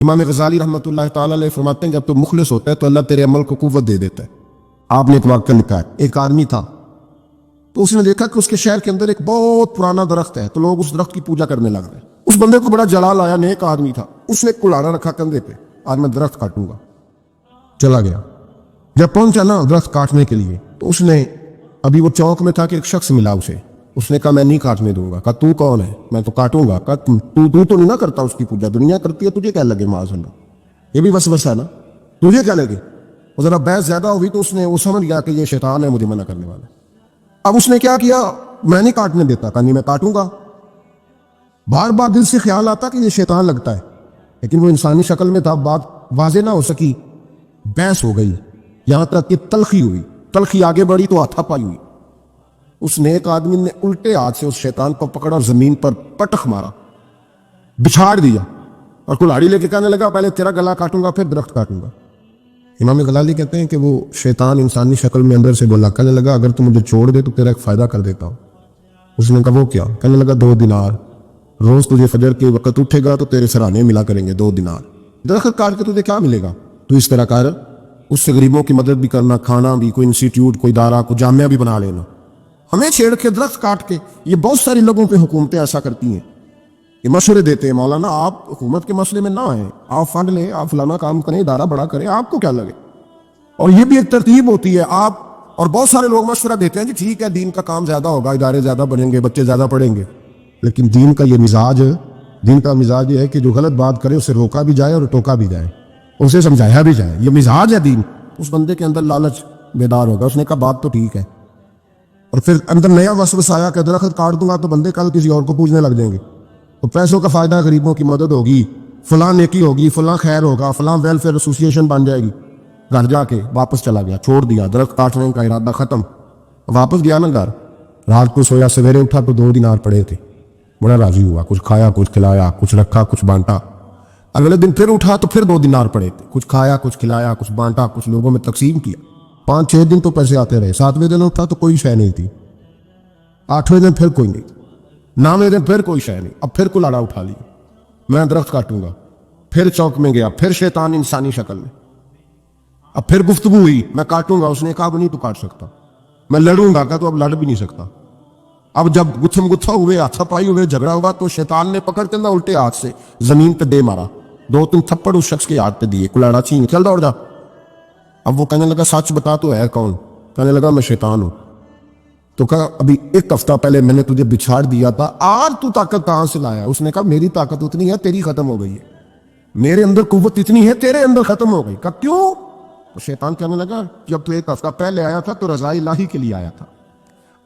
امام غزالی رحمۃ اللہ تعالیٰ علیہ فرماتے ہیں جب تو مخلص ہوتا ہے تو اللہ تیرے عمل کو قوت دے دیتا ہے۔ آپ نے ایک واقعہ لکھا ہے، ایک آدمی تھا تو اس نے دیکھا کہ اس کے شہر کے اندر ایک بہت پرانا درخت ہے، تو لوگ اس درخت کی پوجا کرنے لگ گئے۔ اس بندے کو بڑا جلال آیا، نیک آدمی تھا، اس نے کلاڑا رکھا کندھے پہ، آج میں درخت کاٹوں گا۔ چلا گیا، جب پہنچا نا درخت کاٹنے کے لیے تو اس نے ابھی وہ چوک میں تھا کہ ایک شخص ملا اسے، اس نے کہا میں نہیں کاٹنے دوں گا۔ کہا تو کون ہے؟ میں تو کاٹوں گا۔ کہا تو نہیں نہ کرتا اس کی پوجا، دنیا کرتی ہے، تجھے کیا لگے؟ معاذ اللہ، یہ بھی وسوسہ ہے نا، تجھے کیا لگے؟ اور ذرا بحث زیادہ ہوئی تو اس نے وہ سمجھ گیا کہ یہ شیطان ہے مجھے منع کرنے والا۔ اب اس نے کیا کیا؟ میں نہیں کاٹنے دیتا، کہا نہیں میں کاٹوں گا۔ بار بار دل سے خیال آتا کہ یہ شیطان لگتا ہے، لیکن وہ انسانی شکل میں تھا، بات واضح نہ ہو سکی، بحث ہو گئی، یہاں تک کہ تلخی ہوئی، تلخی آگے بڑھی تو ہاتھا پائی ہوئی۔ اس نیک آدمی نے الٹے ہاتھ سے اس شیطان کو پکڑا اور زمین پر پٹخ مارا، بچھاڑ دیا، اور کلاڑی لے کے کہنے لگا پہلے تیرا گلا کاٹوں گا پھر درخت کاٹوں گا۔ امام غزالی کہتے ہیں کہ وہ شیطان انسانی شکل میں اندر سے بولا، کہنے لگا اگر تم مجھے چھوڑ دے تو تیرا ایک فائدہ کر دیتا ہوں۔ اس نے کہا وہ کیا؟ کہنے لگا 2 دینار، روز تجھے فجر کے وقت اٹھے گا تو تیرے سرانے ملا کریں گے 2 دینار، درخت کاٹ کے تجھے کیا ملے گا؟ تو اس طرح کر، اس سے غریبوں کی مدد بھی کرنا، کھانا بھی، کوئی انسٹیٹیوٹ، کوئی ادارہ، کوئی جامعہ بھی بنا لینا۔ ہمیں چھیڑ کے درخت کاٹ کے، یہ بہت سارے لوگوں پہ حکومتیں ایسا کرتی ہیں، یہ مشورے دیتے ہیں مولانا آپ حکومت کے مسئلے میں نہ آئیں، آپ فنڈ لیں، آپ فلانا کام کریں، ادارہ بڑا کریں، آپ کو کیا لگے؟ اور یہ بھی ایک ترتیب ہوتی ہے۔ آپ اور بہت سارے لوگ مشورہ دیتے ہیں جی ٹھیک ہے دین کا کام زیادہ ہوگا، ادارے زیادہ بنیں گے، بچے زیادہ پڑھیں گے، لیکن دین کا یہ مزاج ہے، دین کا مزاج یہ ہے کہ جو غلط بات کرے اسے روکا بھی جائے اور ٹوکا بھی جائے، اسے سمجھایا بھی جائے، یہ مزاج ہے دین۔ اس بندے کے اندر لالچ بیدار ہوگا، اس نے کہا بات تو ٹھیک ہے، اور پھر اندر نیا وسوسہ آیا کہ درخت کاٹ دوں گا تو بندے کل کسی اور کو پوجنے لگ جائیں گے، تو پیسوں کا فائدہ، غریبوں کی مدد ہوگی، فلاں نیکی ہوگی، فلاں خیر ہوگا، فلاں ویلفیئر ایسوسیشن بن جائے گی۔ گھر جا کے واپس چلا گیا، چھوڑ دیا، درخت کاٹنے کا ارادہ ختم۔ واپس گیا نا گھر، رات کو سویا، سویرے اٹھا تو 2 دینار پڑے تھے، بڑا راضی ہوا، کچھ کھایا، کچھ کھلایا، کچھ رکھا، کچھ بانٹا۔ اگلے دن پھر اٹھا تو پھر 2 دینار پڑے تھے، کچھ کھایا، کچھ کھلایا، کچھ بانٹا، کچھ لوگوں میں تقسیم کیا۔ 5-6 دن تو پیسے آتے رہے، 7ویں دن اٹھا تو کوئی شے نہیں تھی، 8ویں دن پھر کوئی نہیں تھی، 9ویں دن پھر کوئی شے نہیں۔ اب پھر کلاڑا اٹھا لیا، میں درخت کاٹوں گا۔ پھر چوک میں گیا، پھر شیطان انسانی شکل میں، اب پھر گفتگو ہوئی، میں کاٹوں گا۔ اس نے کہا اب نہیں تو کاٹ سکتا، میں لڑوں گا۔ کہا تو اب لڑ بھی نہیں سکتا۔ اب جب گتھم گتھا ہوئے، ہاتھا پائی ہوئے، جھگڑا ہوا تو شیطان نے پکڑ کے نہ الٹے ہاتھ سے زمین پہ دے مارا، 2-3 تھپڑ اس شخص کے ہاتھ پہ دیے، کلاڑا چھین، چل دوڑ جا۔ اب وہ کہنے لگا سچ بتا تو ہے کون؟ کہنے لگا میں شیطان ہوں۔ تو کہا ابھی 1 ہفتہ پہلے میں نے تجھے بچھاڑ دیا تھا، آج تو طاقت کہاں سے لایا؟ اس نے کہا میری طاقت اتنی ہے تیری ختم ہو گئی ہے، میرے اندر قوت اتنی ہے تیرے اندر ختم ہو گئی۔ کہا کیوں؟ تو شیطان کہنے لگا جب تو 1 ہفتہ پہلے آیا تھا تو رضا الہی کے لیے آیا تھا،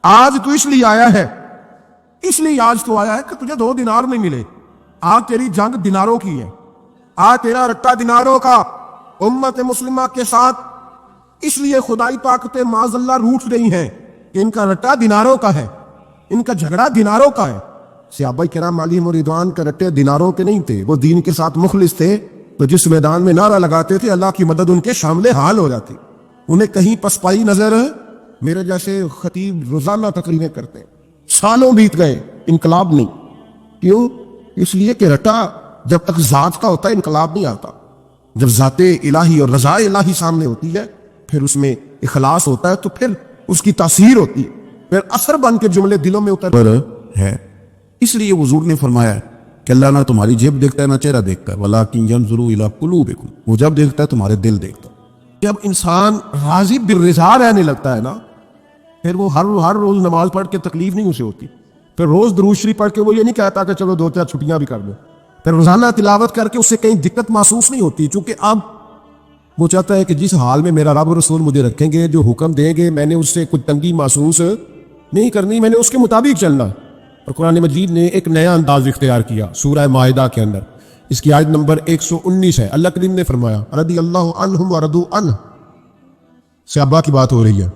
آج تو اس لیے آیا ہے، اس لیے آج تو آیا ہے کہ تجھے 2 دینار نہیں ملے۔ آج تیری جنگ دیناروں کی ہے، آج تیرا رٹا دیناروں کا امت مسلمہ کے ساتھ، اس لیے خدائی طاقتیں معاذ اللہ روٹھ رہی ہیں کہ ان کا رٹا دیناروں کا ہے، ان کا جھگڑا دیناروں کا ہے۔ صحابہ کرام علیہم رضوان کے رٹے دیناروں کے نہیں تھے، وہ دین کے ساتھ مخلص تھے، تو جس میدان میں نعرہ لگاتے تھے اللہ کی مدد ان کے شامل حال ہو جاتی۔ انہیں کہیں پسپائی نظر، میرے جیسے خطیب روزانہ تقریریں کرتے ہیں، سالوں بیت گئے، انقلاب نہیں۔ کیوں؟ اس لیے کہ رٹا جب تک ذات کا ہوتا ہے انقلاب نہیں آتا، جب ذات الہی اور رضا الہی سامنے ہوتی ہے پھر اس میں اخلاص ہوتا ہے، تو پھر اس کی تاثیر ہوتی ہے، پھر اثر بن کے جملے دلوں میں اتر ہے۔ اس لیے حضور نے فرمایا کہ اللہ نہ تمہاری جیب دیکھتا ہے نہ چہرہ دیکھتا ہے، وَلَٰكِن يَنظُرُ إِلَىٰ قُلُوبِكُمْ، وہ جب دیکھتا ہے تمہارے دل دیکھتا ہے۔ جب انسان راضی بالرضا رہنے لگتا ہے نا، پھر وہ ہر روز نماز پڑھ کے تکلیف نہیں اسے ہوتی، پھر روز درود شریف پڑھ کے وہ یہ نہیں کہتا کہ چلو 2-4 چھٹیاں بھی کر دو، پھر روزانہ تلاوت کر کے اس سے کہیں دقت محسوس نہیں ہوتی، چونکہ اب وہ چاہتا ہے کہ جس حال میں میرا رب رسول مجھے رکھیں گے، جو حکم دیں گے، میں نے اس سے کچھ تنگی محسوس نہیں کرنی، میں نے اس کے مطابق چلنا۔ اور قرآن مجید نے ایک نیا انداز اختیار کیا سورہ مائدہ کے اندر، اس کی آیت نمبر 119 ہے۔ اللہ کریم نے فرمایا رضی اللہ عنہم ورضوا عنہ، صحابہ کی بات ہو رہی ہے،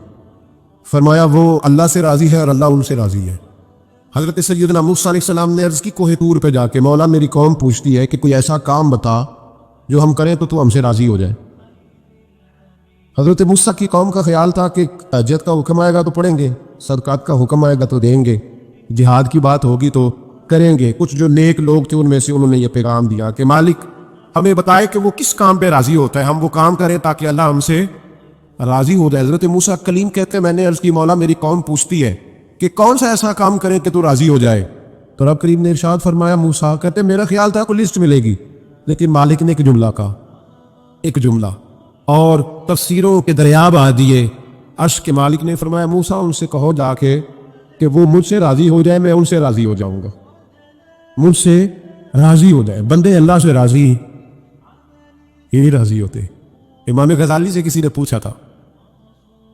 فرمایا وہ اللہ سے راضی ہے اور اللہ ان سے راضی ہے۔ حضرت سیدنا موسیٰ علیہ السلام نے عرض کی کوہ طور پہ جا کے، مولا میری قوم پوچھتی ہے کہ کوئی ایسا کام بتا جو ہم کریں تو تو ہم سے راضی ہو جائے۔ حضرت موسیٰ کی قوم کا خیال تھا کہ تہجد کا حکم آئے گا تو پڑھیں گے، صدقات کا حکم آئے گا تو دیں گے، جہاد کی بات ہوگی تو کریں گے۔ کچھ جو نیک لوگ تھے ان میں سے انہوں نے یہ پیغام دیا کہ مالک ہمیں بتائے کہ وہ کس کام پہ راضی ہوتا ہے، ہم وہ کام کریں تاکہ اللہ ہم سے راضی ہو جائے۔ حضرت موسیٰ کلیم کہتے ہیں میں نے عرض کی مولا میری قوم پوچھتی ہے کہ کون سا ایسا کام کریں کہ تو راضی ہو جائے، تو رب کریم نے ارشاد فرمایا موسیٰ کہتے میرا خیال تھا کوئی لسٹ ملے گی، لیکن مالک نے ایک جملہ کہا، ایک جملہ، اور تفسیروں کے دریا بہا دیے۔ عرش کے مالک نے فرمایا موسیٰ ان سے کہو جا کے کہ وہ مجھ سے راضی ہو جائے، میں ان سے راضی ہو جاؤں گا، مجھ سے راضی ہو جائے۔ بندے اللہ سے راضی ہی راضی ہوتے۔ امام غزالی سے کسی نے پوچھا تھا،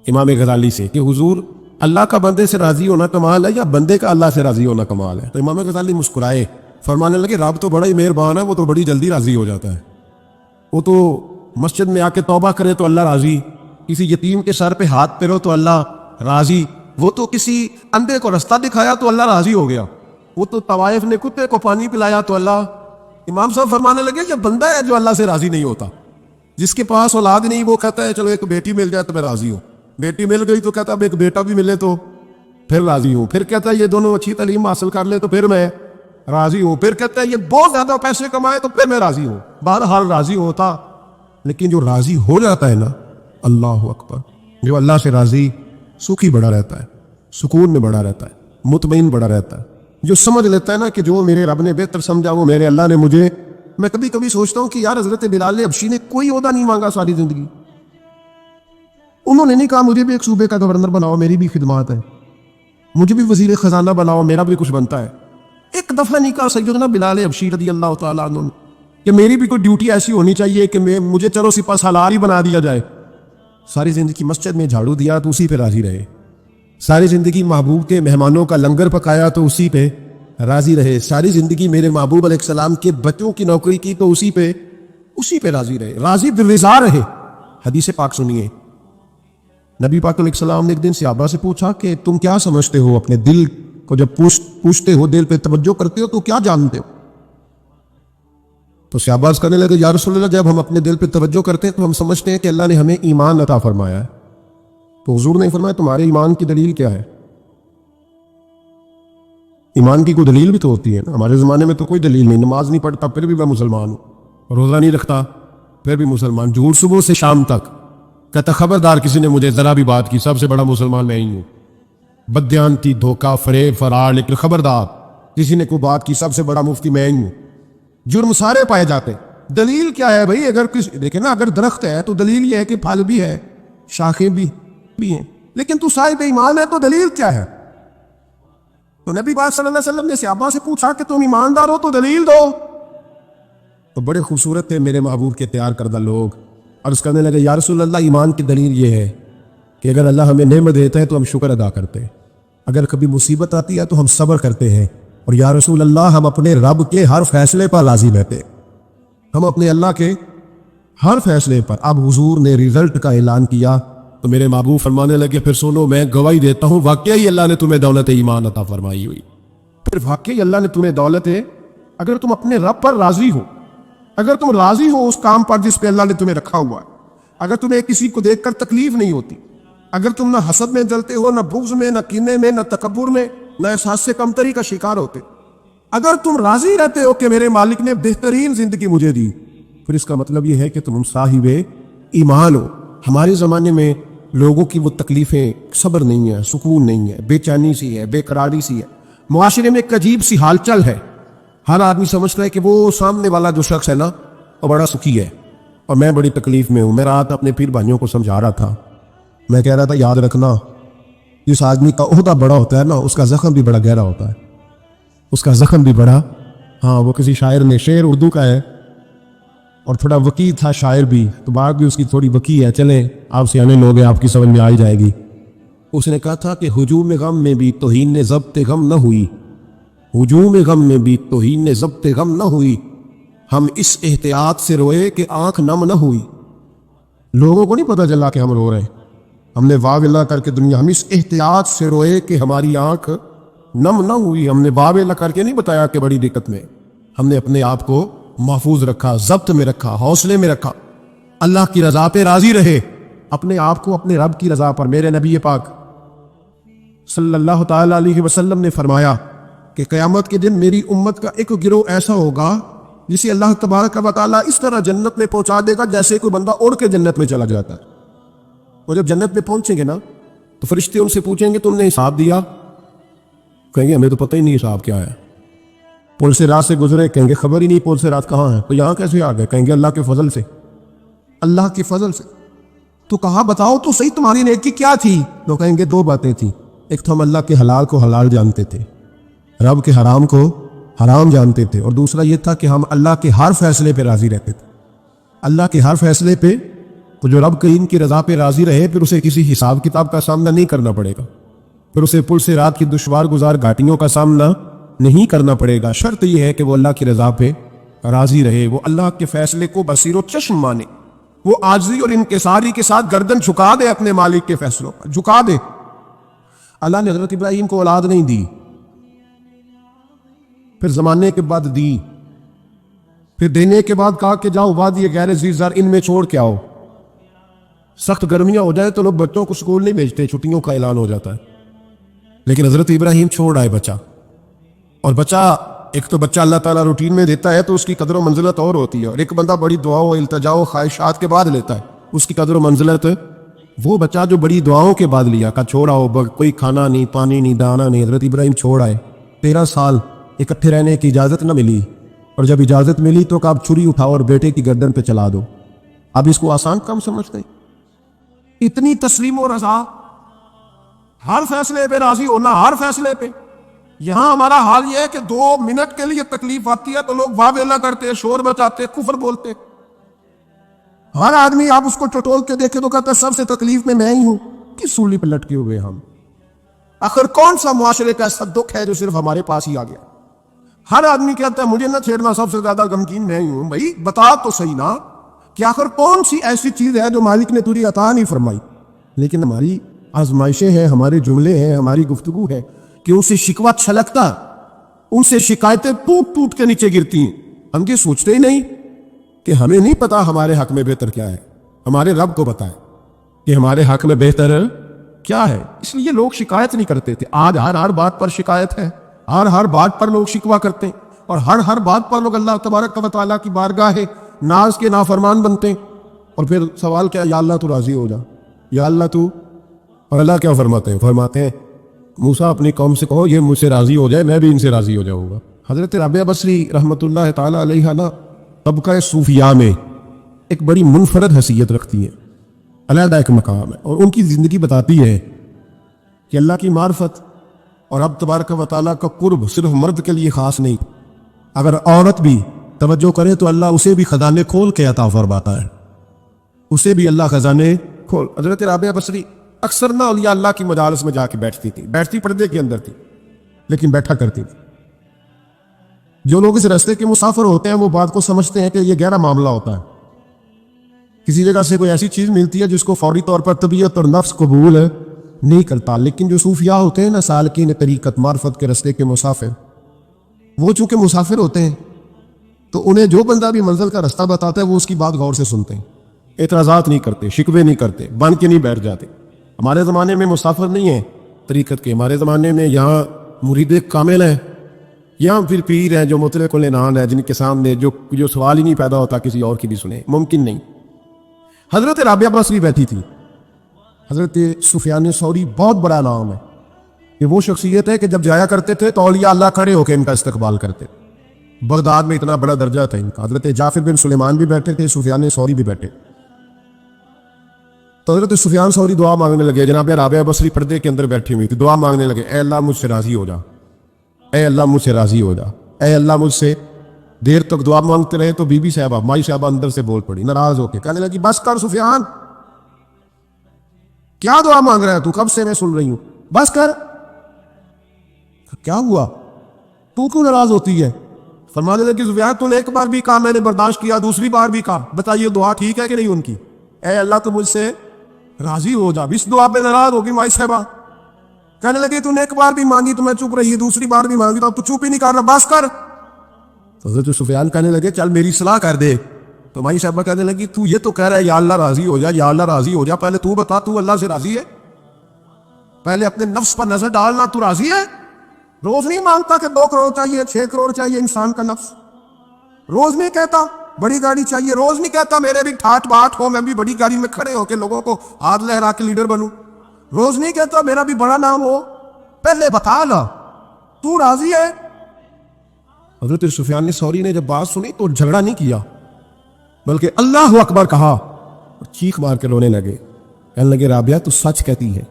امام غزالی سے، کہ حضور اللہ کا بندے سے راضی ہونا کمال ہے یا بندے کا اللہ سے راضی ہونا کمال ہے؟ تو امام غزالی مسکرائے، فرمانے لگے رب تو بڑا ہی مہربان ہے، وہ تو بڑی جلدی راضی ہو جاتا ہے، وہ تو مسجد میں آ کے توبہ کرے تو اللہ راضی، کسی یتیم کے سر پہ ہاتھ پھیرو تو اللہ راضی، وہ تو کسی اندھے کو رستہ دکھایا تو اللہ راضی ہو گیا، وہ تو طوائف نے کتے کو پانی پلایا تو اللہ۔ امام صاحب فرمانے لگے یہ بندہ ہے جو اللہ سے راضی نہیں ہوتا، جس کے پاس اولاد نہیں وہ کہتا ہے چلو ایک بیٹی مل جائے تو میں راضی ہوں، بیٹی مل گئی تو کہتا ہے ایک بیٹا بھی ملے تو پھر راضی ہوں، پھر کہتا ہے یہ دونوں اچھی تعلیم حاصل کر لے تو پھر میں راضی ہوں، پھر کہتا ہے یہ بہت زیادہ پیسے کمائے تو پھر میں راضی ہوں۔ بہرحال راضی ہوتا، لیکن جو راضی ہو جاتا ہے نا، اللہ اکبر، جو اللہ سے راضی سکھی بڑا رہتا ہے، سکون میں بڑا رہتا ہے، مطمئن بڑا رہتا ہے، جو سمجھ لیتا ہے نا کہ جو میرے رب نے بہتر سمجھا وہ میرے اللہ نے مجھے۔ میں کبھی کبھی سوچتا ہوں کہ یار حضرت بلال حبشی نے کوئی عہدہ نہیں مانگا ساری زندگی، انہوں نے نہیں کہا مجھے بھی ایک صوبے کا گورنر بناؤ میری بھی خدمات ہے، مجھے بھی وزیر خزانہ بناؤ میرا بھی کچھ بنتا ہے۔ ایک دفعہ نہیں کہا سیدنا بلال حبشی رضی اللہ تعالیٰ عنہ نے کہ میری بھی کوئی ڈیوٹی ایسی ہونی چاہیے کہ مجھے چلو سپہ سالار ہی بنا دیا جائے۔ ساری زندگی مسجد میں جھاڑو دیا تو اسی پہ راضی رہے، ساری زندگی محبوب کے مہمانوں کا لنگر پکایا تو اسی پہ راضی رہے، ساری زندگی میرے محبوب علیہ السلام کے بچوں کی نوکری کی تو اسی پہ راضی رہے، راضی بالرضا رہے۔ حدیث پاک سنیے، نبی پاک علیہ السلام نے ایک دن صحابہ سے پوچھا کہ تم کیا سمجھتے ہو اپنے دل کو، جب پوچھتے ہو دل پہ توجہ کرتے ہو تو کیا جانتے ہو؟ تو صحابہ کہنے لگے یا رسول اللہ جب ہم اپنے دل پہ توجہ کرتے ہیں تو ہم سمجھتے ہیں کہ اللہ نے ہمیں ایمان عطا فرمایا ہے۔ تو حضور نے فرمایا تمہارے ایمان کی دلیل کیا ہے؟ ایمان کی کوئی دلیل بھی تو ہوتی ہے نا، ہمارے زمانے میں تو کوئی دلیل نہیں، نماز نہیں پڑھتا پھر بھی میں مسلمان ہوں، روزہ نہیں رکھتا پھر بھی مسلمان، جھوٹ صبح سے شام تک، کہتا خبردار کسی نے مجھے ذرا بھی بات کی سب سے بڑا مسلمان میں ہی ہوں، بددیانتی، دھوکہ، فریب، فرار، لیکن خبردار کسی نے کوئی بات کی سب سے بڑا مفتی میں ہی ہوں۔ جرم سارے پائے جاتے ہیں، دلیل کیا ہے بھائی؟ اگر دیکھیں نا، اگر درخت ہے تو دلیل یہ ہے کہ پھل بھی ہے، شاخیں بھی ہیں، لیکن تو صاحب ایمان ہے تو دلیل کیا ہے؟ تو نبی پاک صلی اللہ علیہ وسلم نے صحابہ سے پوچھا کہ تم ایماندار ہو تو دلیل دو۔ تو بڑے خوبصورت تھے میرے محبوب کے تیار کردہ لوگ، عرض کرنے لگے یا رسول اللہ ایمان کی دلیل یہ ہے کہ اگر اللہ ہمیں نعمت دیتا ہے تو ہم شکر ادا کرتے ہیں، اگر کبھی مصیبت آتی ہے تو ہم صبر کرتے ہیں، اور یا رسول اللہ ہم اپنے رب کے ہر فیصلے پر راضی رہتے ہیں، ہم اپنے اللہ کے ہر فیصلے پر۔ اب حضور نے رزلٹ کا اعلان کیا تو میرے محبوب فرمانے لگے پھر سنو میں گواہی دیتا ہوں واقعی اللہ نے تمہیں دولت ایمان عطا فرمائی ہوئی، پھر واقعی اللہ نے تمہیں دولت ہے، اگر تم اپنے رب پر راضی ہو، اگر تم راضی ہو اس کام پر جس پہ اللہ نے تمہیں رکھا ہوا ہے، اگر تمہیں کسی کو دیکھ کر تکلیف نہیں ہوتی، اگر تم نہ حسد میں جلتے ہو، نہ بغض میں، نہ کینے میں، نہ تکبر میں، نہ احساس سے کمتری کا شکار ہوتے، اگر تم راضی رہتے ہو کہ میرے مالک نے بہترین زندگی مجھے دی، پھر اس کا مطلب یہ ہے کہ تم صاحب ایمان ہو۔ ہمارے زمانے میں لوگوں کی وہ تکلیفیں، صبر نہیں ہے، سکون نہیں ہے، بے چینی سی ہے، بے قراری سی ہے، معاشرے میں ایک عجیب سی حال چل ہے، ہر آدمی سمجھتا ہے کہ وہ سامنے والا جو شخص ہے نا وہ بڑا سکھی ہے اور میں بڑی تکلیف میں ہوں۔ میں رات اپنے پیر بھائیوں کو سمجھا رہا تھا، میں کہہ رہا تھا یاد رکھنا جس آدمی کا عہدہ بڑا ہوتا ہے نا اس کا زخم بھی بڑا گہرا ہوتا ہے، اس کا زخم بھی بڑا، ہاں وہ کسی شاعر نے، شعر اردو کا ہے اور تھوڑا وقی تھا شاعر بھی، تو بات بھی اس کی تھوڑی وقی ہے، چلیں آپ سیانے لوگ ہیں آپ کی سمجھ میں آ ہی جائے گی۔ اس نے کہا تھا کہ ہجوم غم میں بھی توہین ضبط غم نہ ہوئی، ہجوم غم میں بھی توہین ضبط غم نہ ہوئی، ہم اس احتیاط سے روئے کہ آنکھ نم نہ ہوئی۔ لوگوں کو نہیں پتہ چلا کہ ہم رو رہے ہیں، ہم نے واو اللہ کر کے دنیا، ہم اس احتیاط سے روئے کہ ہماری آنکھ نم نہ ہوئی، ہم نے واو اللہ کر کے نہیں بتایا کہ بڑی دقت میں، ہم نے اپنے آپ کو محفوظ رکھا، ضبط میں رکھا، حوصلے میں رکھا، اللہ کی رضا پہ راضی رہے، اپنے آپ کو اپنے رب کی رضا پر۔ میرے نبی پاک صلی اللہ تعالیٰ علیہ وسلم نے فرمایا کہ قیامت کے دن میری امت کا ایک گروہ ایسا ہوگا جسے اللہ تبارک و تعالیٰ اس طرح جنت میں پہنچا دے گا جیسے کوئی بندہ اڑ کے جنت میں چلا جاتا ہے. وہ جب جنت میں پہنچیں گے نا تو فرشتے ان سے پوچھیں گے تم نے حساب دیا؟ کہیں گے ہمیں تو پتہ ہی نہیں حساب کیا ہے. پل سے رات سے گزرے، کہیں گے خبر ہی نہیں پل سے رات کہاں ہے. تو یہاں کیسے آ گئے؟ کہیں گے اللہ کے فضل سے، اللہ کے فضل سے. تو کہا بتاؤ تو صحیح تمہاری نیکی کیا تھی؟ تو کہیں گے دو باتیں تھیں. ایک تو ہم اللہ کے حلال کو حلال جانتے تھے، رب کے حرام کو حرام جانتے تھے، اور دوسرا یہ تھا کہ ہم اللہ کے ہر فیصلے پہ راضی رہتے تھے. اللہ کے ہر فیصلے پہ تو جو رب کریم کی رضا پہ راضی رہے پھر اسے کسی حساب کتاب کا سامنا نہیں کرنا پڑے گا، پھر اسے پل سے رات کی دشوار گزار گھاٹیوں کا سامنا نہیں کرنا پڑے گا. شرط یہ ہے کہ وہ اللہ کی رضا پہ راضی رہے، وہ اللہ کے فیصلے کو بصیر و چشم مانے، وہ عاجزی اور انکساری کے ساتھ گردن جھکا دے اپنے مالک کے فیصلوں پر، جھکا دے. اللہ نے حضرت ابراہیم کو اولاد نہیں دی، پھر زمانے کے بعد دی، پھر دینے کے بعد کہا کہ جاؤ وادی غیر ذی زرع ان میں چھوڑ کے آؤ. سخت گرمیاں ہو جائے تو لوگ بچوں کو اسکول نہیں بھیجتے، چھٹیوں کا اعلان ہو جاتا ہے. لیکن حضرت ابراہیم چھوڑ آئے بچہ، اور بچہ ایک تو بچہ اللہ تعالیٰ روٹین میں دیتا ہے تو اس کی قدر و منزلت اور ہوتی ہے، اور ایک بندہ بڑی دعاؤں التجاؤ خواہشات کے بعد لیتا ہے، اس کی قدر و منزلت. وہ بچہ جو بڑی دعاؤں کے بعد لیا کا چھوڑا ہو، کوئی کھانا نہیں، پانی نہیں، دانا نہیں. حضرت ابراہیم چھوڑ آئے. 13 سال اکٹھے رہنے کی اجازت نہ ملی، اور جب اجازت ملی تو کہ آپ چھری اٹھاؤ اور بیٹے کی گردن پہ چلا دو. اب اس کو آسان کام سمجھتے ہیں؟ اتنی تسلیم و رضا، ہر فیصلے پہ راضی ہونا، ہر فیصلے پہ. یہاں ہمارا حال یہ ہے کہ 2 منٹ کے لیے تکلیف آتی ہے تو لوگ واہ ویلا کرتے، شور مچاتے، کفر بولتے. ہر آدمی آپ اس کو ٹٹول کے دیکھے تو کہتا ہے سب سے تکلیف میں ہی ہوں. کس سولی پہ لٹکے ہوئے ہم؟ آخر کون سا معاشرے کا ایسا دکھ ہے جو صرف ہمارے پاس ہی آ گیا؟ ہر آدمی کہتا ہے مجھے نہ چھیڑنا، سب سے زیادہ غمگین میں ہی ہوں. بھائی بتا تو صحیح نا کہ آخر کون سی ایسی چیز ہے جو مالک نے تجھے عطا نہیں فرمائی؟ لیکن ہماری آزمائشیں ہیں، ہمارے جملے ہیں، ہماری گفتگو ہے کہ ان سے شکوہ چھلکتا، ان سے شکایتیں ٹوٹ ٹوٹ کے نیچے گرتی ہیں. ہم یہ سوچتے ہی نہیں کہ ہمیں نہیں پتا ہمارے حق میں بہتر کیا ہے، ہمارے رب کو پتا ہے کہ ہمارے حق میں بہتر کیا ہے. اس لیے لوگ شکایت نہیں کرتے تھے. آج ہر بات پر شکایت ہے، ہر بات پر لوگ شکوہ کرتے ہیں، اور ہر بات پر لوگ اللہ تبارک و تعالیٰ کی بارگاہ ناز کے نافرمان بنتے ہیں. اور پھر سوال کیا؟ یا اللہ تو راضی ہو جا، یا اللہ تو. اور اللہ کیا فرماتے ہیں؟ فرماتے ہیں موسیٰ اپنی قوم سے کہو یہ مجھ سے راضی ہو جائے میں بھی ان سے راضی ہو جاؤں گا. حضرت رابعہ بصری رحمۃ اللہ تعالیٰ علیہ نا طبقہ صوفیاء میں ایک بڑی منفرد حیثیت رکھتی ہیں، علیحدہ ایک مقام ہے. اور ان کی زندگی بتاتی ہے کہ اللہ کی معرفت اور رب تبارک و تعالیٰ کا قرب صرف مرد کے لیے خاص نہیں، اگر عورت بھی توجہ کرے تو اللہ اسے بھی خزانے کھول کے عطا فرماتا ہے، اسے بھی اللہ خزانے کھول. حضرت رابعہ بصری اکثر نہ اولیاء اللہ کی مجالس میں جا کے بیٹھتی تھی، بیٹھتی پردے کے اندر تھی لیکن بیٹھا کرتی تھی. جو لوگ اس راستے کے مسافر ہوتے ہیں وہ بات کو سمجھتے ہیں کہ یہ گہرا معاملہ ہوتا ہے. کسی جگہ سے کوئی ایسی چیز ملتی ہے جس کو فوری طور پر طبیعت اور نفس قبول نہیں کرتا، لیکن جو صوفیاء ہوتے ہیں نا، سالکین طریقت معرفت کے راستے کے مسافر، وہ چونکہ مسافر ہوتے ہیں تو انہیں جو بندہ بھی منزل کا راستہ بتاتا ہے وہ اس کی بات غور سے سنتے ہیں، اعتراضات نہیں کرتے، شکوے نہیں کرتے، بن کے نہیں بیٹھ جاتے. ہمارے زمانے میں مسافر نہیں ہیں طریقت کے، ہمارے زمانے میں یہاں مرید کامل ہیں، یہاں پھر پیر ہیں جو مطلق العنان ہے، جن کے سامنے جو سوال ہی نہیں پیدا ہوتا کسی اور کی بھی سنے، ممکن نہیں. حضرت رابعہ بصری بیٹھی تھی. حضرت سفیان ثوری بہت بڑا نام ہے کہ وہ شخصیت ہے کہ جب جایا کرتے تھے تو اولیاء اللہ کھڑے ہو کے ان کا استقبال کرتے. بغداد میں اتنا بڑا درجہ تھا ان کا. حضرت جعفر بن سلیمان بھی بیٹھے تھے، سفیان ثوری بھی بیٹھے. تو حضرت سفیان ثوری دعا مانگنے لگے، جناب رابعہ بصری پردے کے اندر بیٹھی ہوئی تھی، دعا مانگنے لگے، اے اللہ مجھ سے راضی ہو جا، اے اللہ مجھ سے راضی ہو جا، اے اللہ مجھ سے. دیر تک دعا مانگتے رہے تو بی بی صاحبہ مائی صاحبہ اندر سے بول پڑی ناراض ہو کے، کہنے لگی بس کر سفیان، کیا دعا مانگ رہا ہے تو؟ کب سے میں سن رہی ہوں، بس کر. کیا ہوا؟ تو کیوں ناراض ہوتی ہے؟ فرمانے لگی سفیان تو نے ایک بار بھی کہا میں نے برداشت کیا، دوسری بار بھی کہا، بتائیے دعا ٹھیک ہے کہ نہیں ان کی؟ اے اللہ تو مجھ سے راضی ہو جا. اس دعا پہ ناراض ہوگی مائی صاحبہ. کہنے لگی تو نے ایک بار بھی مانگی تو میں چپ رہی، دوسری بار بھی مانگی تو اب تو چپ ہی نہیں کر رہا، بس کر. تو حضرت سفیان کہنے لگے چل میری صلاح کر دے. تو مائی صاحبہ کہنے لگی تو یہ تو کہہ رہا ہے یا اللہ راضی ہو جا، یا اللہ راضی ہو جا، پہلے تو بتا تو اللہ سے راضی ہے؟ پہلے اپنے نفس پر نظر ڈالنا، تو راضی ہے؟ روز نہیں مانگتا کہ 2 کروڑ چاہیے، 6 کروڑ چاہیے انسان کا نفس. روز نہیں کہتا بڑی گاڑی چاہیے، روز نہیں کہتا میرے بھی ٹھاٹ باٹ ہو، میں بھی بڑی گاڑی میں کھڑے ہو کے لوگوں کو ہاتھ لہرا کے لیڈر بنوں، روز نہیں کہتا میرا بھی بڑا نام ہو، پہلے بتا نا تو راضی ہے؟ حضرت سفیان ثوری نے جب بات سنی تو جھگڑا نہیں کیا، بلکہ اللہ اکبر کہا اور چیخ مار کے رونے لگے، کہنے لگے رابعہ تو سچ کہتی ہے،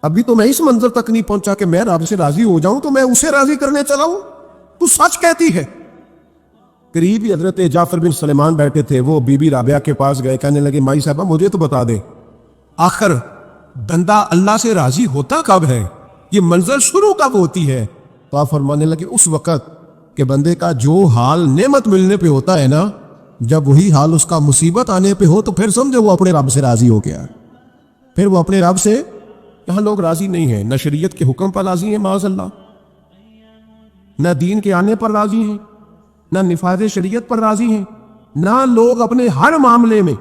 ابھی تو میں اس منظر تک نہیں پہنچا کہ میں رب سے راضی ہو جاؤں تو میں اسے راضی کرنے چلا ہوں، تو سچ کہتی ہے۔ قریب ہی حضرت جعفر بن سلیمان بیٹھے تھے، وہ بی بی رابعہ کے پاس گئے، کہنے لگے مائی صاحبہ مجھے تو بتا دے آخر بندہ اللہ سے راضی ہوتا کب ہے، یہ منزل شروع کب ہوتی ہے؟ تو آپ فرمانے لگے اس وقت کہ بندے کا جو حال نعمت ملنے پہ ہوتا ہے نا، جب وہی حال اس کا مصیبت آنے پہ ہو تو پھر سمجھو وہ اپنے رب سے راضی ہو گیا، پھر وہ اپنے رب سے۔ یہاں لوگ راضی نہیں ہیں، نہ شریعت کے حکم پر راضی ہیں معاذ اللہ، نہ دین کے آنے پر راضی ہیں، نہ نفاذ شریعت پر راضی ہیں، نہ لوگ اپنے ہر معاملے میں۔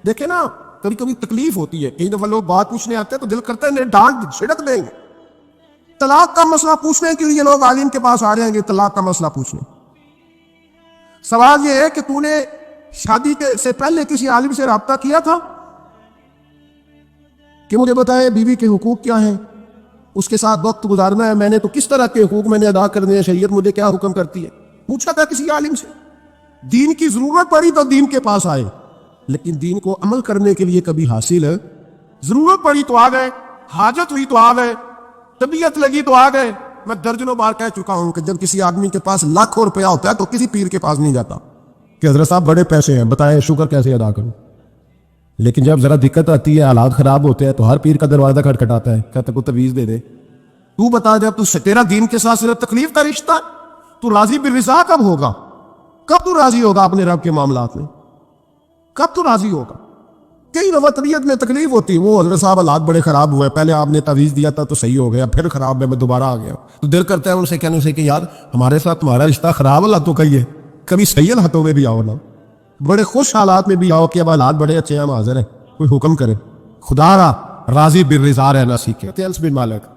دیکھیں نا کبھی کبھی تکلیف ہوتی ہے، کئی دفعہ لوگ بات پوچھنے آتے ہیں تو دل کرتا ہے انہیں ڈانٹ چھڑک دیں گے، طلاق کا مسئلہ پوچھنے کے لیے لوگ عالم کے پاس آ رہے ہیں کہ طلاق کا مسئلہ پوچھنے۔ سوال یہ ہے کہ تو نے شادی سے پہلے کسی عالم سے رابطہ کیا تھا کہ مجھے بتائے بیوی کے حقوق کیا ہیں، اس کے ساتھ وقت گزارنا ہے، میں نے تو کس طرح کے حقوق میں نے ادا کرنے ہیں، شریعت مجھے کیا حکم کرتی ہے؟ پوچھا تھا کسی عالم سے؟ دین کی ضرورت پڑی تو دین کے پاس آئے، لیکن دین کو عمل کرنے کے لیے کبھی حاصل ہے؟ ضرورت پڑی تو آ گئے، حاجت ہوئی تو آ گئے، طبیعت لگی تو آ گئے۔ میں درجنوں بار کہہ چکا ہوں کہ جب کسی آدمی کے پاس لاکھوں روپیہ ہوتا ہے تو کسی پیر کے پاس نہیں جاتا کہ حضرت صاحب بڑے پیسے ہیں بتائیں شکر کیسے ادا کروں، لیکن جب ذرا دقت آتی ہے، حالات خراب ہوتے ہیں تو ہر پیر کا دروازہ کھٹکھٹاتا ہے، کہتا کو تعویذ دے دے، تو بتا جب تو تیرا دین کے ساتھ صرف تکلیف کا رشتہ ہے، تو راضی بالرضا کب ہوگا؟ کب تو راضی ہوگا اپنے رب کے معاملات میں؟ کب تو راضی ہوگا؟ کئی دفعہ طبیعت میں تکلیف ہوتی ہے، وہ حضرت صاحب حالات بڑے خراب ہوئے، پہلے آپ نے تعویذ دیا تھا تو صحیح ہو گیا، پھر خراب ہے میں دوبارہ آ گیا، تو دل کرتا ہے ان سے کہنے سے کہ یار ہمارے ساتھ تمہارا رشتہ خراب حالاتوں کا ہی ہے، کبھی صحیح حالاتوں میں بھی آؤ نا، بڑے خوش حالات میں بھی آؤ کہ اب حالات بڑے اچھے ہیں، ہم حاضر ہیں، کوئی حکم کرے۔ خدا را راضی بالرضا رہنا سیکھے۔ انس بن مالک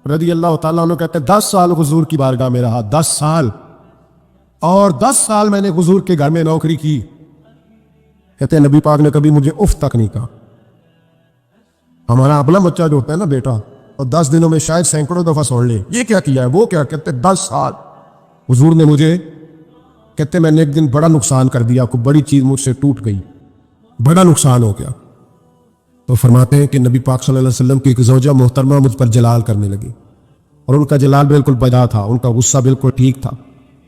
رضی اللہ تعالیٰ عنہ کہتے ہیں 10 سال حضور کی بارگاہ میں رہا، 10 سال، اور 10 سال میں نے حضور کے گھر میں نوکری کی، کہتے ہیں نبی پاک نے کبھی مجھے اف تک نہیں کہا۔ ہمارا اپنا بچہ جو ہوتا ہے نا بیٹا، اور 10 دنوں میں شاید سینکڑوں دفعہ سن لے یہ کیا کیا ہے وہ کیا، کہتے 10 سال حضور نے مجھے، کہتے میں نے ایک دن بڑا نقصان کر دیا، کوئی بڑی چیز مجھ سے ٹوٹ گئی، بڑا نقصان ہو گیا، تو فرماتے ہیں کہ نبی پاک صلی اللہ علیہ وسلم کی ایک زوجہ محترمہ مجھ پر جلال کرنے لگی، اور ان کا جلال بالکل بجا تھا، ان کا غصہ بالکل ٹھیک تھا،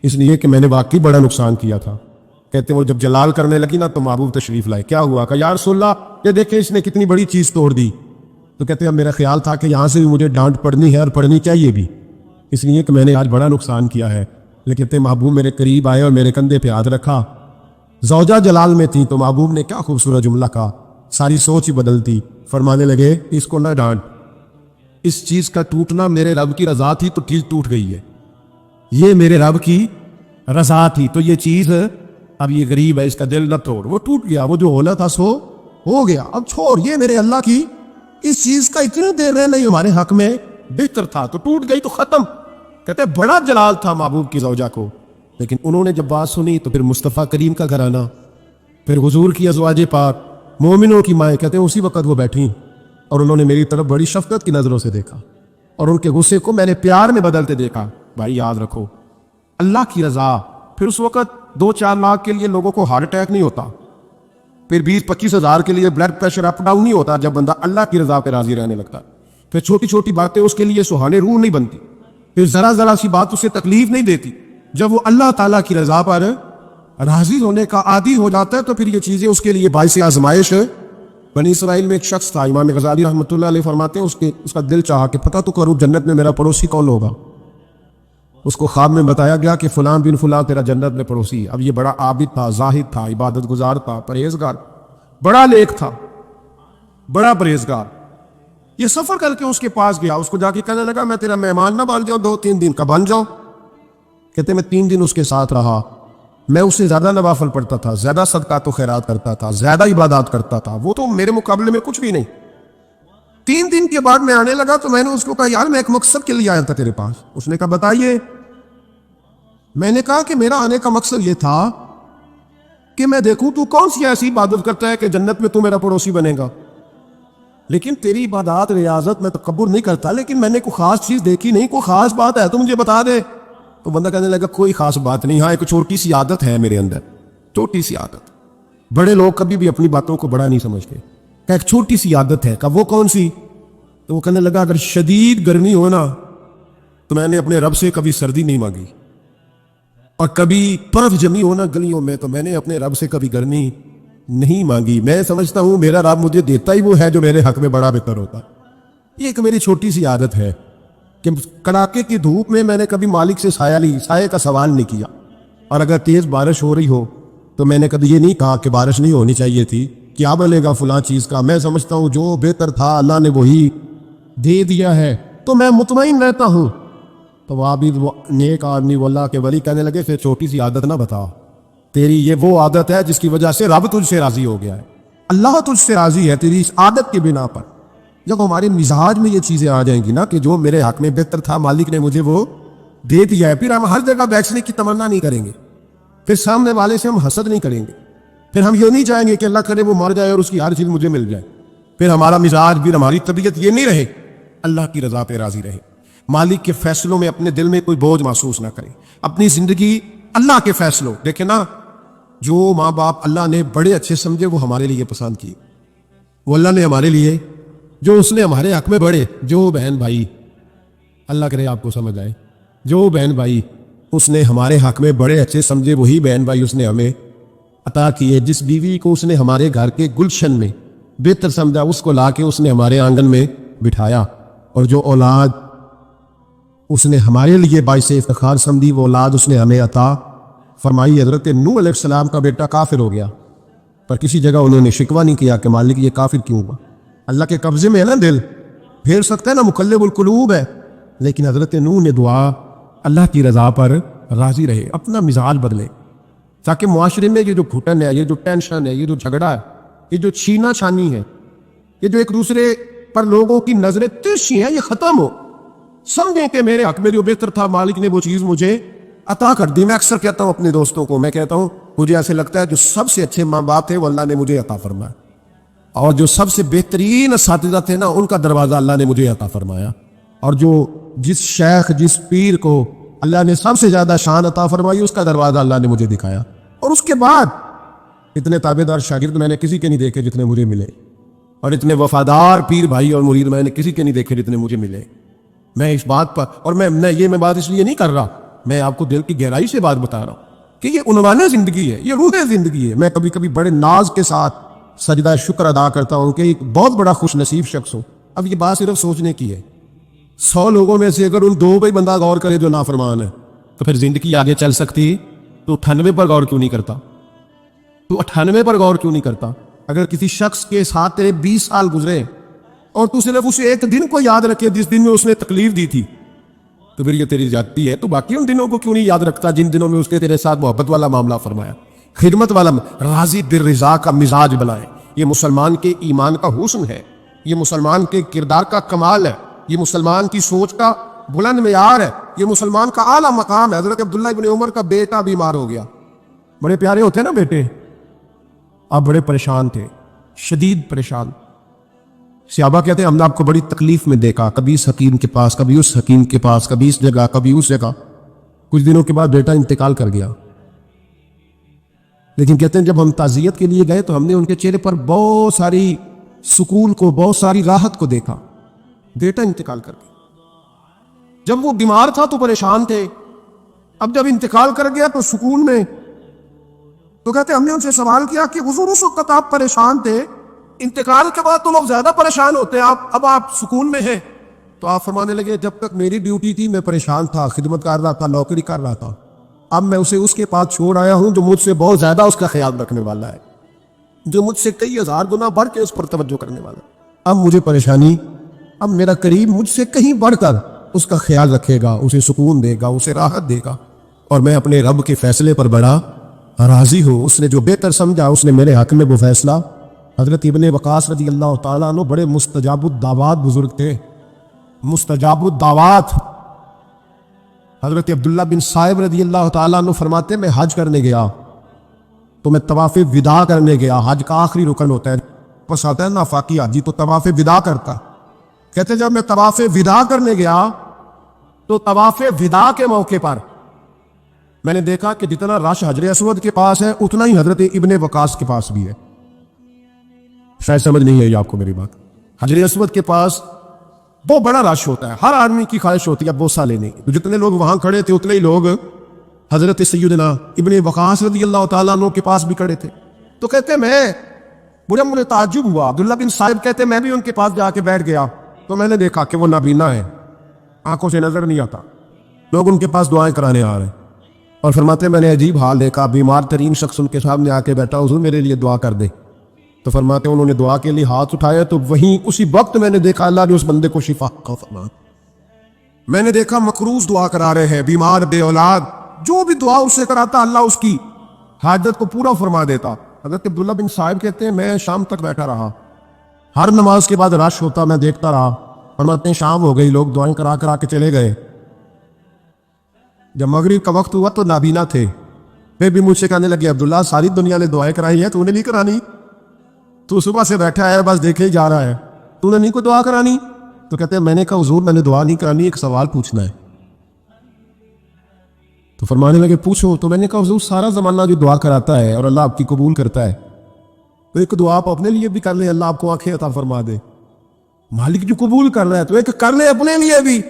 اس لیے کہ میں نے واقعی بڑا نقصان کیا تھا۔ کہتے ہیں وہ جب جلال کرنے لگی نا تو محبوب تشریف لائے، کیا ہوا؟ کہ یا رسول اللہ یہ دیکھیں اس نے کتنی بڑی چیز توڑ دی، تو کہتے ہیں میرا خیال تھا کہ یہاں سے بھی مجھے ڈانٹ پڑنی ہے اور پڑھنی چاہیے بھی، اس لیے کہ میں نے آج بڑا نقصان کیا ہے، لیکن کہتے ہیں محبوب میرے قریب آئے اور میرے کندھے پہ ہاتھ رکھا، زوجہ جلال میں تھی تو محبوب نے کیا خوبصورت جملہ کہا، ساری سوچ ہی بدلتی، فرمانے لگے اس کو نہ ڈانٹ، اس چیز کا ٹوٹنا میرے رب کی رضا تھی تو چیز ٹوٹ گئی ہے، یہ میرے رب کی رضا تھی تو یہ چیز اب یہ غریب ہے اس کا دل نہ توڑ، وہ ٹوٹ گیا، وہ جو ہونا تھا سو ہو گیا، اب چھوڑ، یہ میرے اللہ کی اس چیز کا اتنا دیر رہنا ہمارے حق میں بہتر تھا، تو ٹوٹ گئی تو ختم۔ کہتے ہیں بڑا جلال تھا محبوب کی زوجہ کو، لیکن انہوں نے جب بات سنی تو پھر مصطفیٰ کریم کا گھرانہ، پھر حضور کی ازواج پاک مومنوں کی مائیں، کہتے ہیں اسی وقت وہ بیٹھیں اور انہوں نے میری طرف بڑی شفقت کی نظروں سے دیکھا، اور ان کے غصے کو میں نے پیار میں بدلتے دیکھا۔ بھائی یاد رکھو اللہ کی رضا، پھر اس وقت 2-4 لاکھ کے لیے لوگوں کو ہارٹ اٹیک نہیں ہوتا، پھر 20-25 ہزار کے لیے بلڈ پریشر اپ ڈاؤن نہیں ہوتا جب بندہ اللہ کی رضا پہ راضی رہنے لگتا، پھر چھوٹی چھوٹی باتیں اس کے لیے سہانے روح نہیں بنتی، پھر ذرا ذرا سی بات اسے تکلیف نہیں دیتی، جب وہ اللہ تعالیٰ کی رضا پر راضی ہونے کا عادی ہو جاتا ہے تو پھر یہ چیزیں اس کے لیے باعث آزمائش ہے۔ بنی اسرائیل میں ایک شخص تھا، امام غزالی رحمۃ اللہ علیہ فرماتے ہیں اس کا دل چاہا کہ پتہ تو کروں جنت میں میرا پڑوسی کون ہوگا، اس کو خواب میں بتایا گیا کہ فلاں بن فلاں تیرا جنت میں پڑوسی۔ اب یہ بڑا عابد تھا، زاہد تھا، عبادت گزار تھا، پرہیزگار، بڑا نیک تھا، بڑا پرہیزگار۔ یہ سفر کر کے اس کے پاس گیا، اس کو جا کے کہنے لگا میں تیرا مہمان نہ بن جاؤں، 2-3 دن کا بن جاؤں۔ کہتے میں 3 دن اس کے ساتھ رہا، میں اس سے زیادہ نوافل پڑھتا تھا، زیادہ صدقات و خیرات کرتا تھا، زیادہ عبادات کرتا تھا، وہ تو میرے مقابلے میں کچھ بھی نہیں۔ 3 دن کے بعد میں آنے لگا تو میں نے اس کو کہا یار میں ایک مقصد کے لیے آیا تھا تیرے پاس۔ اس نے کہا بتائیے۔ میں نے کہا کہ میرا آنے کا مقصد یہ تھا کہ میں دیکھوں تو کون سی ایسی عبادت کرتا ہے کہ جنت میں تو میرا پڑوسی بنے گا. لیکن تیری عبادات ریاضت میں تکبر نہیں کرتا, لیکن میں نے کوئی خاص چیز دیکھی نہیں, کوئی خاص بات ہے تو مجھے بتا دے. تو بندہ کہنے لگا کوئی خاص بات نہیں, ہاں ایک چھوٹی سی عادت ہے میرے اندر, چھوٹی سی عادت. بڑے لوگ کبھی بھی اپنی باتوں کو بڑا نہیں سمجھتے. کہ ایک چھوٹی سی عادت ہے. کہ وہ کون سی؟ تو وہ کہنے لگا اگر شدید گرمی ہو نا تو میں نے اپنے رب سے کبھی سردی نہیں مانگی, اور کبھی برف جمی ہو نا گلیوں میں تو میں نے اپنے رب سے کبھی گرمی نہیں مانگی. میں سمجھتا ہوں میرا رب مجھے دیتا ہی وہ ہے جو میرے حق میں بڑا بہتر ہوتا. یہ ایک میری چھوٹی سی عادت ہے کہ کڑاکے کی دھوپ میں میں نے کبھی مالک سے سایہ کا سوال نہیں کیا, اور اگر تیز بارش ہو رہی ہو تو میں نے کبھی یہ نہیں کہا کہ بارش نہیں ہونی چاہیے تھی, کیا بنے گا فلاں چیز کا. میں سمجھتا ہوں جو بہتر تھا اللہ نے وہی دے دیا ہے تو میں مطمئن رہتا ہوں. تو وہ عابد نیک آدمی وہ اللہ کے ولی کہنے لگے پھر چھوٹی سی عادت نہ بتا, تیری یہ وہ عادت ہے جس کی وجہ سے رب تجھ سے راضی ہو گیا ہے, اللہ تجھ سے راضی ہے تیری اس عادت کی بنا پر. جب ہمارے مزاج میں یہ چیزیں آ جائیں گی نا کہ جو میرے حق میں بہتر تھا مالک نے مجھے وہ دے دیا ہے, پھر ہم ہر جگہ بیٹھنے کی تمنا نہیں کریں گے, پھر سامنے والے سے ہم حسد نہیں کریں گے, پھر ہم یہ نہیں چاہیں گے کہ اللہ کرے وہ مر جائے اور اس کی ہر چیز مجھے مل جائے. پھر ہمارا مزاج, پھر ہماری طبیعت یہ نہیں رہے, اللہ کی رضا پہ راضی رہے, مالک کے فیصلوں میں اپنے دل میں کوئی بوجھ محسوس نہ کرے, اپنی زندگی اللہ کے فیصلوں. دیکھیں نا, جو ماں باپ اللہ نے بڑے اچھے سمجھے وہ ہمارے لیے پسند کیے, وہ اللہ نے ہمارے لیے جو اس نے ہمارے حق میں بڑے, جو بہن بھائی, اللہ کرے آپ کو سمجھ آئے, جو بہن بھائی اس نے ہمارے حق میں بڑے اچھے سمجھے وہی بہن بھائی اس نے ہمیں عطا کیے. جس بیوی کو اس نے ہمارے گھر کے گلشن میں بہتر سمجھا اس کو لا کے اس نے ہمارے آنگن میں بٹھایا, اور جو اولاد اس نے ہمارے لیے باعث افتخار سمجھی وہ اولاد اس نے ہمیں عطا فرمائی. حضرت نوح علیہ السلام کا بیٹا کافر ہو گیا, پر کسی جگہ انہوں نے شکوہ نہیں کیا کہ مالک یہ کافر کیوں ہوا. اللہ کے قبضے میں ہے نا دل, پھیر سکتا ہے نا, مقلب القلوب ہے. لیکن حضرت نوح نے دعا اللہ کی رضا پر راضی رہے, اپنا مزاج بدلے, تاکہ معاشرے میں یہ جو گھٹن ہے, یہ جو ٹینشن ہے, یہ جو جھگڑا ہے, یہ جو چھینا چھانی ہے, یہ جو ایک دوسرے پر لوگوں کی نظریں ترچھی ہیں, یہ ختم ہو. سمجھیں کہ میرے حق میں جو بہتر تھا مالک نے وہ چیز مجھے عطا کر دی. میں اکثر کہتا ہوں اپنے دوستوں کو, میں کہتا ہوں مجھے ایسے لگتا ہے جو سب سے اچھے ماں باپ تھے وہ اللہ نے مجھے عطا فرمایا, اور جو سب سے بہترین اساتذہ تھے نا ان کا دروازہ اللہ نے مجھے عطا فرمایا, اور جس شیخ جس پیر کو اللہ نے سب سے زیادہ شان عطا فرمائی اس کا دروازہ اللہ نے مجھے دکھایا. اور اس کے بعد اتنے تابعدار شاگرد میں نے کسی کے نہیں دیکھے جتنے مجھے ملے, اور اتنے وفادار پیر بھائی اور مرید میں نے کسی کے نہیں دیکھے جتنے مجھے ملے. میں اس بات پر, اور میں بات اس لیے نہیں کر رہا, میں آپ کو دل کی گہرائی سے بات بتا رہا ہوں کہ یہ عنوان زندگی ہے, یہ روح زندگی ہے. میں کبھی کبھی بڑے ناز کے ساتھ سجدہ شکر ادا کرتا ہوں کہ ایک بہت بڑا خوش نصیب شخص ہوں. اب یہ بات صرف سوچنے کی ہے, 100 لوگوں میں سے اگر ان 2 پہ بندہ غور کرے جو نافرمان ہے تو پھر زندگی آگے چل سکتی. تو 98 پر غور کیوں نہیں کرتا؟ تو 98 پر غور کیوں نہیں کرتا؟ اگر کسی شخص کے ساتھ تیرے 20 سال گزرے اور تو صرف اسے ایک دن کو یاد رکھے جس دن میں اس نے تکلیف دی تھی, تو پھر یہ تیری جاتی ہے. تو باقی ان دنوں کو کیوں نہیں یاد رکھتا جن دنوں میں اس نے تیرے ساتھ محبت والا معاملہ فرمایا, خدمت والا, راضی بالرضا کا مزاج بنائے. یہ مسلمان کے ایمان کا حسن ہے, یہ مسلمان کے کردار کا کمال ہے, یہ مسلمان کی سوچ کا بلند معیار ہے, یہ مسلمان کا اعلیٰ مقام ہے. حضرت عبداللہ ابن عمر کا بیٹا بیمار ہو گیا, بڑے پیارے ہوتے ہیں نا بیٹے, آپ بڑے پریشان تھے, شدید پریشان. صحابہ کہتے ہیں ہم نے آپ کو بڑی تکلیف میں دیکھا, کبھی اس حکیم کے پاس, کبھی اس حکیم کے پاس, کبھی اس جگہ, کبھی اس جگہ. کچھ دنوں کے بعد بیٹا انتقال کر گیا, لیکن کہتے ہیں جب ہم تعزیت کے لیے گئے تو ہم نے ان کے چہرے پر بہت ساری سکون کو, بہت ساری راحت کو دیکھا. بیٹا انتقال کر گیا. جب وہ بیمار تھا تو پریشان تھے, اب جب انتقال کر گیا تو سکون میں. تو کہتے ہم نے ان سے سوال کیا کہ حضور اس وقت آپ پریشان تھے, انتقال کے بعد تو لوگ زیادہ پریشان ہوتے ہیں, اب آپ سکون میں ہیں. تو آپ فرمانے لگے جب تک میری ڈیوٹی تھی میں پریشان تھا, خدمت کر رہا تھا, نوکری کر رہا تھا. اب میں اسے اس کے پاس چھوڑ آیا ہوں جو مجھ سے بہت زیادہ اس کا خیال رکھنے والا ہے, جو مجھ سے کئی 1000 گنا بڑھ کے اس پر توجہ کرنے والا ہے. اب مجھے پریشانی, اب میرا قریب مجھ سے کہیں بڑھ کر اس کا خیال رکھے گا, اسے سکون دے گا, اسے راحت دے گا, اور میں اپنے رب کے فیصلے پر بڑا راضی ہوں. اس نے جو بہتر سمجھا اس نے میرے حق میں وہ فیصلہ. حضرت ابن وقاص رضی اللہ تعالیٰ عنہ بڑے مستجاب الدعوات بزرگ تھے, مستجاب الدعوات. حضرت عبداللہ بن صائب رضی اللہ تعالیٰ عنہ فرماتے ہیں میں حج کرنے گیا تو میں طواف وداع کرنے گیا. حج کا آخری رکن ہوتا ہے, بس آتا ہے نافاقی حاجی تو طواف وداع کرتا. کہتے جب میں طواف وداع کرنے گیا تو طواف وداع کے موقع پر میں نے دیکھا کہ جتنا رش حجر اسود کے پاس ہے اتنا ہی حضرت ابن وقاص کے پاس بھی ہے. شاید سمجھ نہیں آئی آپ کو میری بات. حجر اسود کے پاس بہت بڑا رش ہوتا ہے, ہر آدمی کی خواہش ہوتی ہے بوسہ لینے کی. جتنے لوگ وہاں کھڑے تھے اتنے ہی لوگ حضرت سیدنا ابن وقاص رضی اللہ تعالیٰ عنہ کے پاس بھی کھڑے تھے. تو کہتے مجھے تعجب ہوا. عبداللہ بن صائب کہتے میں بھی ان کے پاس جا کے بیٹھ گیا تو میں نے دیکھا کہ وہ نابینا ہے, آنکھوں سے نظر نہیں آتا. لوگ ان کے پاس دعائیں کرانے آ رہے ہیں اور فرماتے میں نے عجیب حال دیکھا, بیمار ترین شخص ان کے سامنے آ کے بیٹھا, حضور میرے لیے دعا کر دے. تو فرماتے انہوں نے دعا کے لیے ہاتھ اٹھایا تو وہیں اسی وقت میں نے دیکھا اللہ نے اس بندے کو شفا کا فرمایا. میں نے دیکھا مقروض دعا کرا رہے ہیں, بیمار بے اولاد, جو بھی دعا اس سے کراتا اللہ اس کی حاجت کو پورا فرما دیتا. حضرت عبداللہ بن صائب کہتے ہیں میں شام تک بیٹھا رہا, ہر نماز کے بعد رش ہوتا میں دیکھتا رہا. فرماتے ہیں شام ہو گئی, لوگ دعائیں کرا کے چلے گئے. جب مغرب کا وقت ہوا تو نابینا تھے, پھر بھی مجھ سے کہنے لگے عبداللہ ساری دنیا نے دعائیں کرائی ہیں تو نے نہیں کرانی, تو صبح سے بیٹھا ہے بس دیکھے ہی جا رہا ہے, تو نے نہیں کوئی دعا کرانی. تو کہتے ہیں میں نے کہا حضور میں نے دعا نہیں کرانی, ایک سوال پوچھنا ہے. تو فرمانے لگے پوچھو. تو میں نے کہا حضور سارا زمانہ جو دعا کراتا ہے اور اللہ آپ کی قبول کرتا ہے تو ایک دعا آپ اپنے لیے بھی کر لیں, اللہ آپ کو آنکھیں عطا فرما دے. مالک جو قبول کر رہا ہے تو ایک کر لے اپنے لیے بھی.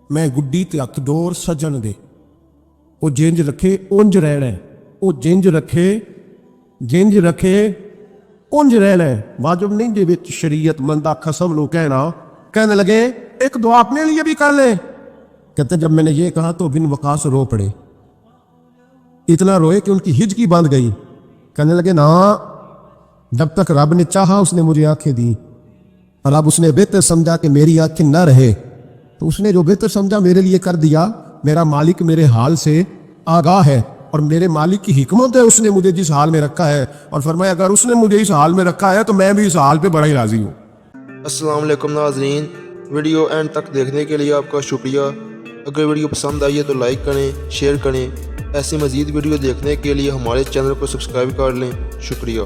میں گڈی تے ہتھ ڈور سجن دے, وہ جنج رکھے اونج رہنا ہے, وہ جنج رکھے اونج رہنا ہے. واجب نہیں جے وچ شریعت مندہ قسم لو کہنے لگے ایک دعا اپنے لیے بھی کر لیں. کہتے جب میں نے یہ کہا تو بن وقاص رو پڑے, اتنا روئے کہ ان کی ہج کی بند گئی. کہنے لگے نا جب تک رب نے چاہا اس نے مجھے آنکھیں دی, اور اب اس نے بہتر سمجھا کہ میری آنکھیں نہ رہے تو اس نے جو بہتر سمجھا میرے لیے کر دیا. میرا مالک میرے حال سے آگاہ ہے اور میرے مالک کی حکمت ہے, اس نے مجھے جس حال میں رکھا ہے, اور فرمایا اگر اس نے مجھے اس حال میں رکھا ہے تو میں بھی اس حال پہ بڑا ہی راضی ہوں. السلام علیکم ناظرین, ویڈیو اینڈ تک دیکھنے کے لیے آپ کا شکریہ. اگر ویڈیو پسند آئی ہے تو لائک کریں, شیئر کریں. ایسی مزید ویڈیو دیکھنے کے لیے ہمارے چینل کو سبسکرائب کر لیں. شکریہ.